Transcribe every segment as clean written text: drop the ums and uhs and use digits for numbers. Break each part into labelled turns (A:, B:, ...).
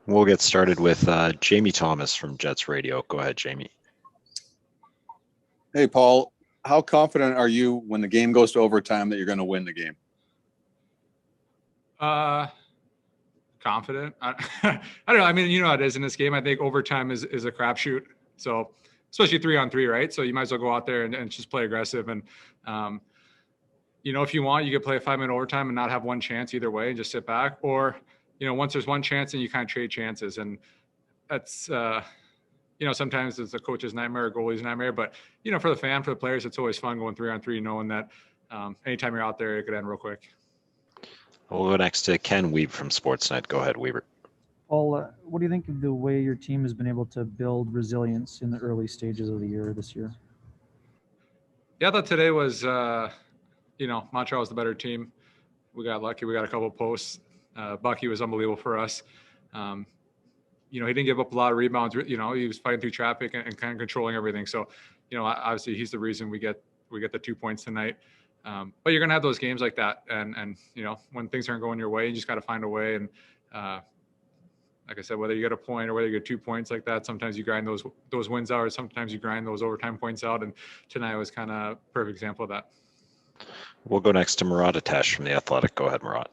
A: We'll get started with Jamie Thomas from Jets Radio. Go ahead, Jamie.
B: Hey, Paul, how confident are you when the game goes to overtime that you're going to win the game?
C: Confident. I don't know. I mean, you know how it is in this game. I think overtime is a crapshoot. So especially 3-on-3, right? So you might as well go out there and just play aggressive. And, if you want, you could play a 5-minute overtime and not have one chance either way and just sit back. Or, once there's one chance, then you kind of trade chances. And that's, sometimes it's a coach's nightmare or goalie's nightmare. But, for the fan, for the players, it's always fun going 3-on-3, knowing that anytime you're out there, it could end real quick.
A: We'll go next to Ken Weeb from Sportsnet. Go ahead, Weaver.
D: Paul, what do you think of the way your team has been able to build resilience in the early stages of the year this year?
C: Yeah, I thought today was, Montreal was the better team. We got lucky. We got a couple of posts. Bucky was unbelievable for us. He didn't give up a lot of rebounds. He was fighting through traffic and kind of controlling everything. So, obviously he's the reason we get the 2 points tonight. But you're going to have those games like that. And when things aren't going your way, you just got to find a way. And like I said, whether you get a point or whether you get 2 points like that, sometimes you grind those wins out, or sometimes you grind those overtime points out. And tonight was kind of a perfect example of that.
A: We'll go next to Murat Atesh from The Athletic. Go ahead, Murat.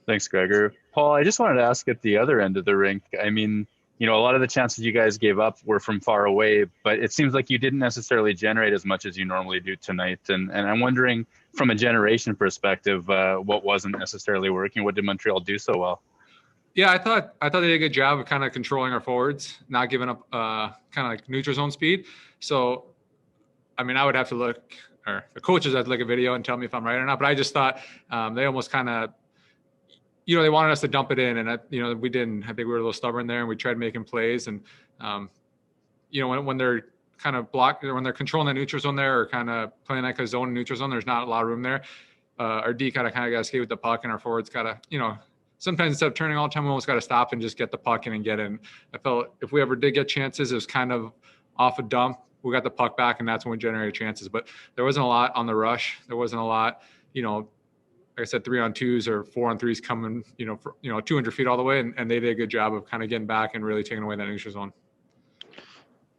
E: Thanks, Gregor. Paul, I just wanted to ask at the other end of the rink. I mean, a lot of the chances you guys gave up were from far away, but it seems like you didn't necessarily generate as much as you normally do tonight. And I'm wondering, from a generation perspective, what wasn't necessarily working? What did Montreal do so well?
C: Yeah, I thought they did a good job of kind of controlling our forwards, not giving up kind of like neutral zone speed. So, I mean, I would have to look, or the coaches had to look at video and tell me if I'm right or not. But I just thought they almost kind of, they wanted us to dump it in, and we didn't. I think we were a little stubborn there, and we tried making plays. And when they're kind of blocked, when they're controlling the neutral zone there, or kind of playing like a zone in neutral zone, there's not a lot of room there. Our D kind of got to skate with the puck, and our forwards got to, sometimes instead of turning all the time, we almost got to stop and just get the puck in and get in. I felt if we ever did get chances, it was kind of off a dump. We got the puck back, and that's when we generated chances. But there wasn't a lot on the rush. There wasn't a lot, like I said, 3-on-2s or 4-on-3s coming, 200 feet all the way. And they did a good job of kind of getting back and really taking away that neutral zone.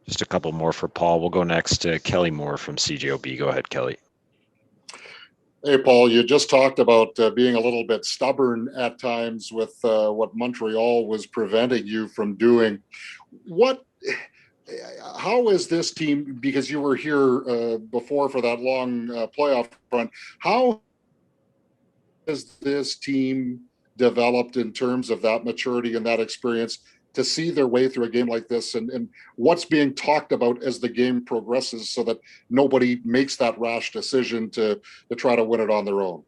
A: Just a couple more for Paul. We'll go next to Kelly Moore from CJOB. Go ahead, Kelly.
F: Hey, Paul, you just talked about being a little bit stubborn at times with what Montreal was preventing you from doing. How is this team, because you were here before for that long playoff run, how has this team developed in terms of that maturity and that experience to see their way through a game like this, and what's being talked about as the game progresses so that nobody makes that rash decision to try to win it on their own?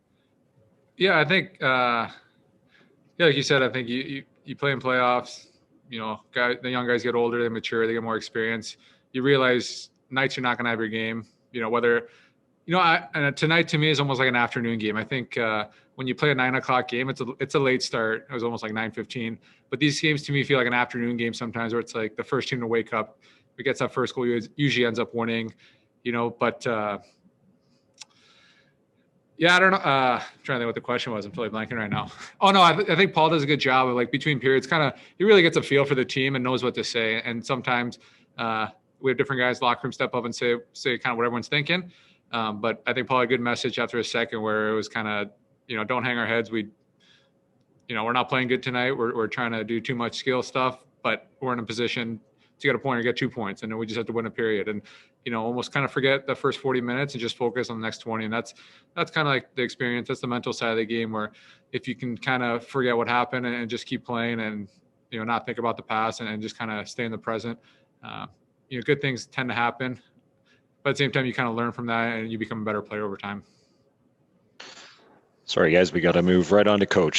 C: Yeah, I think, like you said, I think you play in playoffs, the young guys get older, they mature, they get more experience. You realize nights you're not going to have your game, whether, and tonight to me is almost like an afternoon game. I think when you play a 9:00 game, it's a late start. It was almost like 9:15. But these games to me feel like an afternoon game sometimes, where it's like the first team to wake up, who gets that first goal, usually ends up winning. But yeah, I don't know. I'm trying to think what the question was. I'm totally blanking right now. Oh no, I think Paul does a good job of, like, between periods, kind of he really gets a feel for the team and knows what to say. And sometimes we have different guys locker room step up and say kind of what everyone's thinking. But I think Paul had a good message after a second where it was kind of, don't hang our heads. We're not playing good tonight. We're trying to do too much skill stuff, but we're in a position to get a point or get 2 points, and then we just have to win a period. And almost kind of forget the first 40 minutes and just focus on the next 20. And that's kind of like the experience. That's the mental side of the game, where if you can kind of forget what happened and just keep playing and not think about the past and just kind of stay in the present, good things tend to happen. But at the same time, you kind of learn from that and you become a better player over time.
A: Sorry, guys, we got to move right on to coach.